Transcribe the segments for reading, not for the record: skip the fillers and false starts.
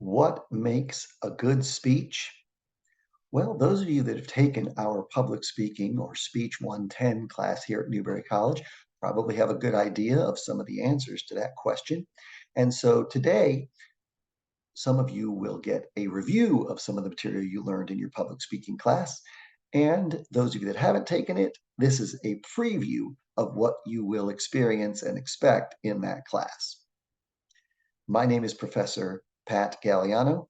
What makes a good speech? Well, those of you that have taken our public speaking or Speech 110 class here at Newberry College probably have a good idea of some of the answers to that question. And so today, some of you will get a review of some of the material you learned in your public speaking class. And those of you that haven't taken it, this is a preview of what you will experience and expect in that class. My name is Professor Pat Galliano,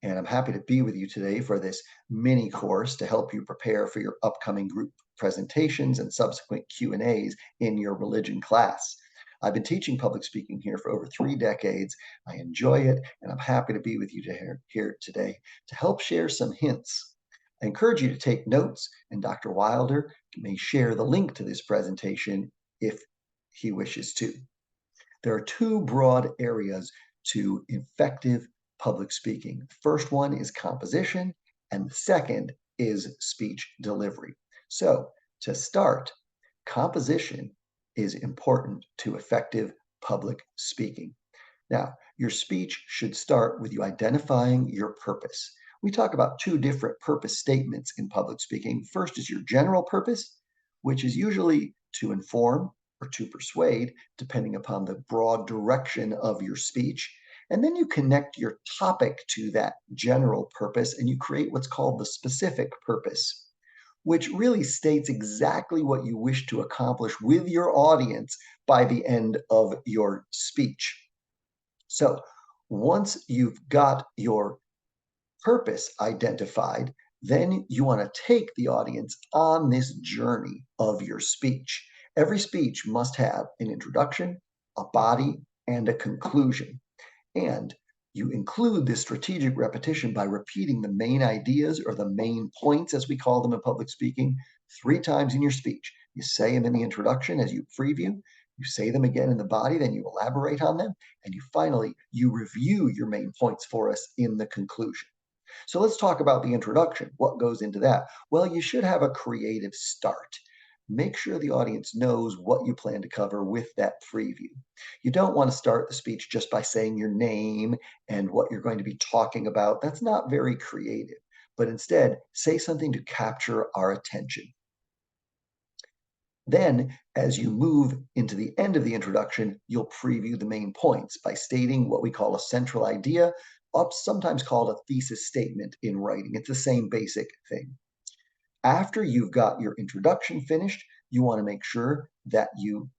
and I'm happy to be with you today for this mini course to help you prepare for your upcoming group presentations and subsequent Q&As in your religion class. I've been teaching public speaking here for over 3 decades. I enjoy it, and I'm happy to be with you here today to help share some hints. I encourage you to take notes, and Dr. Wilder may share the link to this presentation if he wishes to. There are two broad areas to effective public speaking. The first one is composition, and the second is speech delivery. So, to start, composition is important to effective public speaking. Now, your speech should start with you identifying your purpose. We talk about two different purpose statements in public speaking. First is your general purpose, which is usually to inform or to persuade, depending upon the broad direction of your speech. And then you connect your topic to that general purpose and you create what's called the specific purpose, which really states exactly what you wish to accomplish with your audience by the end of your speech. So once you've got your purpose identified, then you want to take the audience on this journey of your speech. Every speech must have an introduction, a body, and a conclusion. And you include this strategic repetition by repeating the main ideas or the main points, as we call them in public speaking, 3 times in your speech. You say them in the introduction as you preview, you say them again in the body, then you elaborate on them, and you review your main points for us in the conclusion. So let's talk about the introduction. What goes into that? Well, you should have a creative start. Make sure the audience knows what you plan to cover with that preview. You don't want to start the speech just by saying your name and what you're going to be talking about. That's not very creative, but instead say something to capture our attention. Then, as you move into the end of the introduction, you'll preview the main points by stating what we call a central idea, sometimes called a thesis statement in writing. It's the same basic thing. After you've got your introduction finished, you want to make sure that you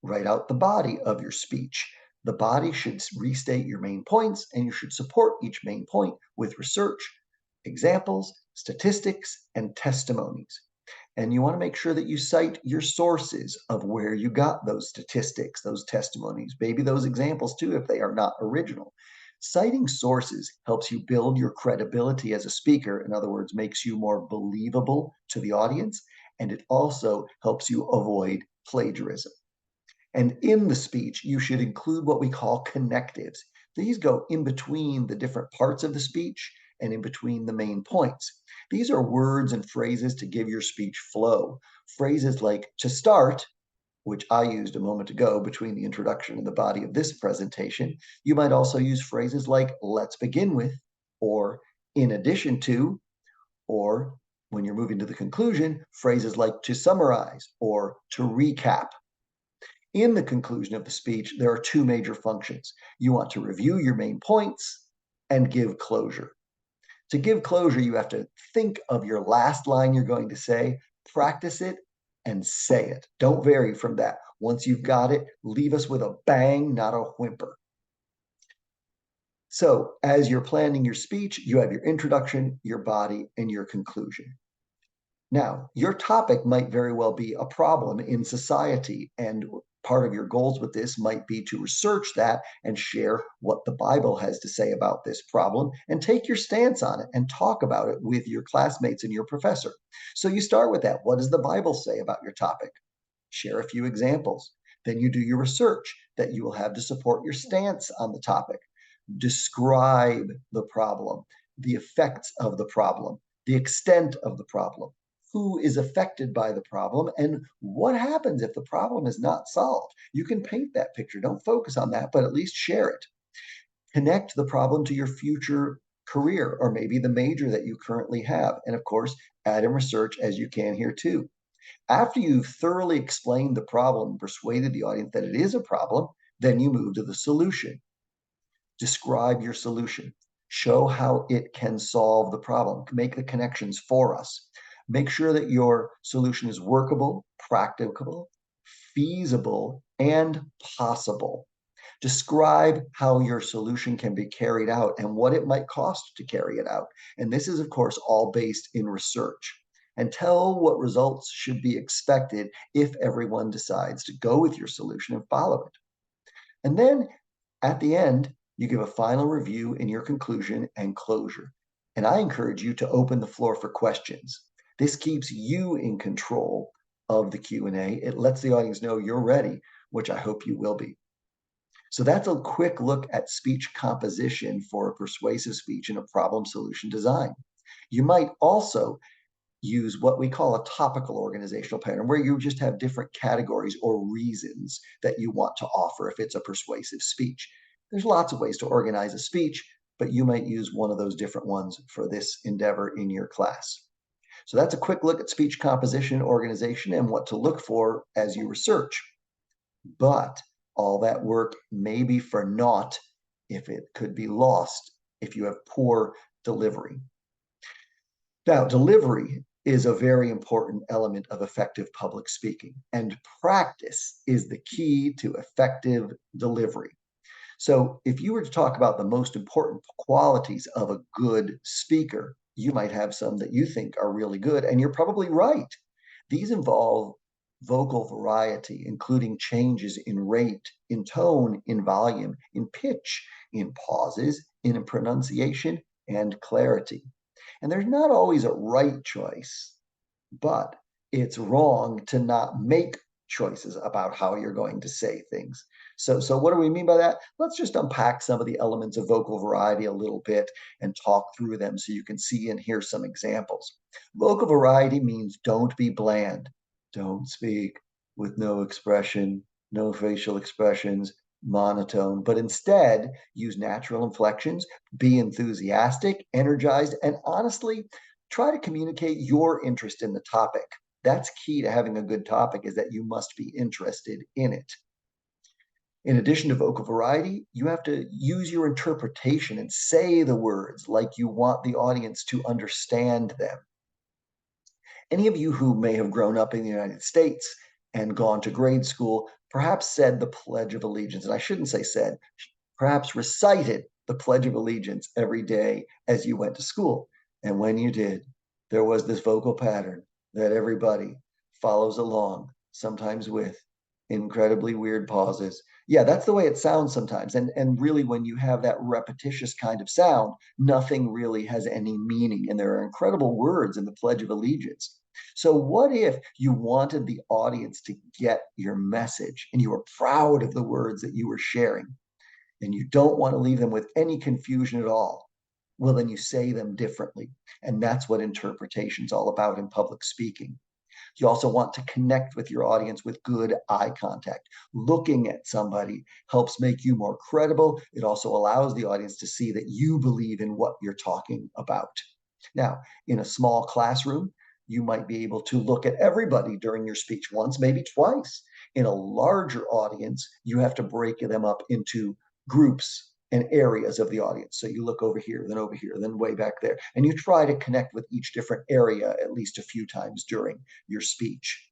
write out the body of your speech. The body should restate your main points, and you should support each main point with research, examples, statistics, and testimonies. And you want to make sure that you cite your sources of where you got those statistics, those testimonies, maybe those examples too, if they are not original. Citing sources helps you build your credibility as a speaker. In other words, makes you more believable to the audience, and it also helps you avoid plagiarism. And in the speech, you should include what we call connectives. These go in between the different parts of the speech and in between the main points. These are words and phrases to give your speech flow. Phrases like to start, which I used a moment ago between the introduction and the body of this presentation. You might also use phrases like let's begin with, or in addition to, or when you're moving to the conclusion, phrases like to summarize or to recap. In the conclusion of the speech, there are 2 major functions. You want to review your main points and give closure. To give closure, you have to think of your last line you're going to say, practice it, and say it. Don't vary from that. Once you've got it, leave us with a bang, not a whimper. So as you're planning your speech, you have your introduction, your body, and your conclusion. Now, your topic might very well be a problem in society, and part of your goals with this might be to research that and share what the Bible has to say about this problem and take your stance on it and talk about it with your classmates and your professor. So you start with that. What does the Bible say about your topic? Share a few examples. Then you do your research that you will have to support your stance on the topic. Describe the problem, the effects of the problem, the extent of the problem, who is affected by the problem, and what happens if the problem is not solved. You can paint that picture. Don't focus on that, but at least share it. Connect the problem to your future career or maybe the major that you currently have. And of course, add in research as you can here too. After you've thoroughly explained the problem, persuaded the audience that it is a problem, then you move to the solution. Describe your solution. Show how it can solve the problem. Make the connections for us. Make sure that your solution is workable, practicable, feasible, and possible. Describe how your solution can be carried out and what it might cost to carry it out. And this is, of course, all based in research. And tell what results should be expected if everyone decides to go with your solution and follow it. And then at the end, you give a final review in your conclusion and closure. And I encourage you to open the floor for questions. This keeps you in control of the Q&A. It lets the audience know you're ready, which I hope you will be. So that's a quick look at speech composition for a persuasive speech and a problem solution design. You might also use what we call a topical organizational pattern, where you just have different categories or reasons that you want to offer if it's a persuasive speech. There's lots of ways to organize a speech, but you might use one of those different ones for this endeavor in your class. So that's a quick look at speech composition, organization, and what to look for as you research. But all that work may be for naught if it could be lost if you have poor delivery. Now, delivery is a very important element of effective public speaking, and practice is the key to effective delivery. So if you were to talk about the most important qualities of a good speaker, you might have some that you think are really good, and you're probably right. These involve vocal variety, including changes in rate, in tone, in volume, in pitch, in pauses, in pronunciation, and clarity. And there's not always a right choice, but it's wrong to not make choices about how you're going to say things. So what do we mean by that? Let's just unpack some of the elements of vocal variety a little bit and talk through them so you can see and hear some examples. Vocal variety means don't be bland. Don't speak with no expression, no facial expressions, monotone, but instead use natural inflections, be enthusiastic, energized, and honestly, try to communicate your interest in the topic. That's key to having a good topic, is that you must be interested in it. In addition to vocal variety, you have to use your interpretation and say the words like you want the audience to understand them. Any of you who may have grown up in the United States and gone to grade school perhaps said the Pledge of Allegiance, and I shouldn't say said, perhaps recited the Pledge of Allegiance every day as you went to school. And when you did, there was this vocal pattern that everybody follows along, sometimes with incredibly weird pauses. Yeah, that's the way it sounds sometimes. And really, when you have that repetitious kind of sound, nothing really has any meaning. And there are incredible words in the Pledge of Allegiance. So, what if you wanted the audience to get your message and you were proud of the words that you were sharing and you don't want to leave them with any confusion at all? Well, then you say them differently. And that's what interpretation's all about in public speaking. You also want to connect with your audience with good eye contact. Looking at somebody helps make you more credible. It also allows the audience to see that you believe in what you're talking about. Now, in a small classroom, you might be able to look at everybody during your speech once, maybe twice. In a larger audience, you have to break them up into groups and areas of the audience. So you look over here, then way back there, and you try to connect with each different area at least a few times during your speech.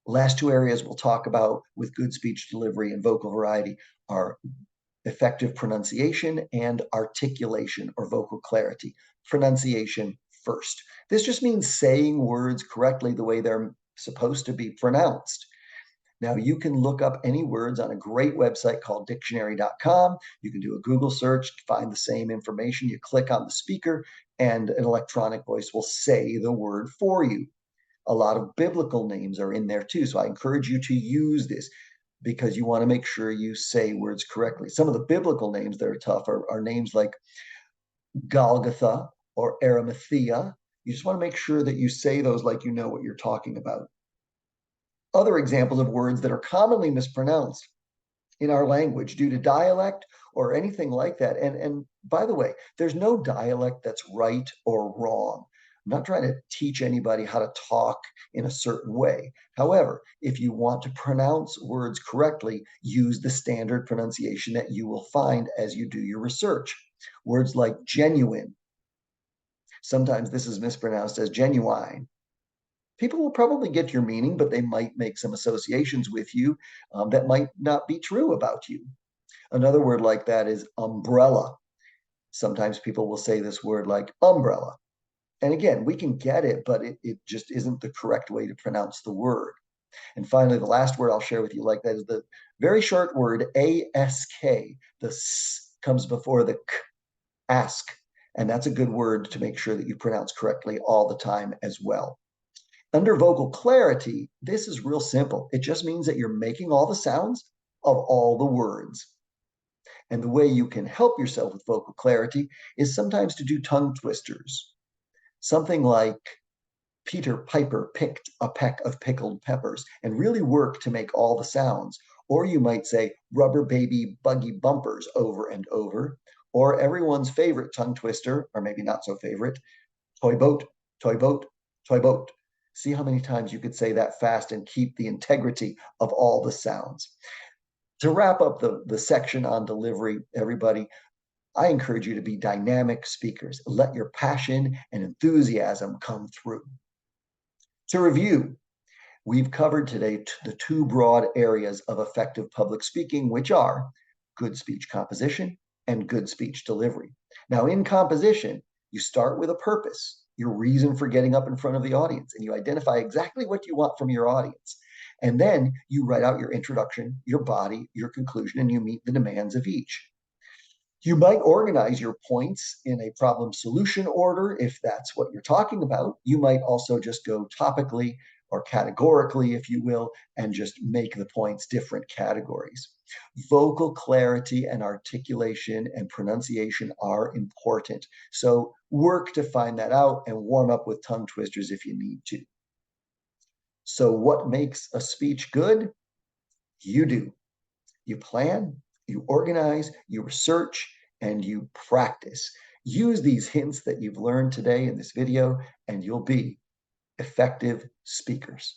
Last two areas we'll talk about with good speech delivery and vocal variety are effective pronunciation and articulation or vocal clarity. Pronunciation first. This just means saying words correctly the way they're supposed to be pronounced. Now, you can look up any words on a great website called dictionary.com. You can do a Google search, find the same information. You click on the speaker, and an electronic voice will say the word for you. A lot of biblical names are in there too. So I encourage you to use this because you want to make sure you say words correctly. Some of the biblical names that are tough are names like Golgotha or Arimathea. You just want to make sure that you say those like you know what you're talking about. Other examples of words that are commonly mispronounced in our language due to dialect or anything like that. And by the way, there's no dialect that's right or wrong. I'm not trying to teach anybody how to talk in a certain way. However, if you want to pronounce words correctly, use the standard pronunciation that you will find as you do your research. Words like genuine, sometimes this is mispronounced as genuine. People will probably get your meaning, but they might make some associations with you that might not be true about you. Another word like that is umbrella. Sometimes people will say this word like umbrella. And again, we can get it, but it just isn't the correct way to pronounce the word. And finally, the last word I'll share with you like that is the very short word ask. The s comes before the k, ask. And that's a good word to make sure that you pronounce correctly all the time as well. Under vocal clarity, this is real simple. It just means that you're making all the sounds of all the words. And the way you can help yourself with vocal clarity is sometimes to do tongue twisters. Something like Peter Piper picked a peck of pickled peppers and really work to make all the sounds. Or you might say rubber baby buggy bumpers over and over. Or everyone's favorite tongue twister, or maybe not so favorite, toy boat, toy boat, toy boat. See how many times you could say that fast and keep the integrity of all the sounds. To wrap up the section on delivery, everybody, I encourage you to be dynamic speakers. Let your passion and enthusiasm come through. To review, we've covered today the two broad areas of effective public speaking, which are good speech composition and good speech delivery. Now, in composition, you start with a purpose, your reason for getting up in front of the audience, and you identify exactly what you want from your audience. And then you write out your introduction, your body, your conclusion, and you meet the demands of each. You might organize your points in a problem solution order if that's what you're talking about. You might also just go topically or categorically, if you will, and just make the points different categories. Vocal clarity and articulation and pronunciation are important. So work to find that out and warm up with tongue twisters if you need to. So what makes a speech good? You do. You plan, you organize, you research, and you practice. Use these hints that you've learned today in this video, and you'll be effective speakers.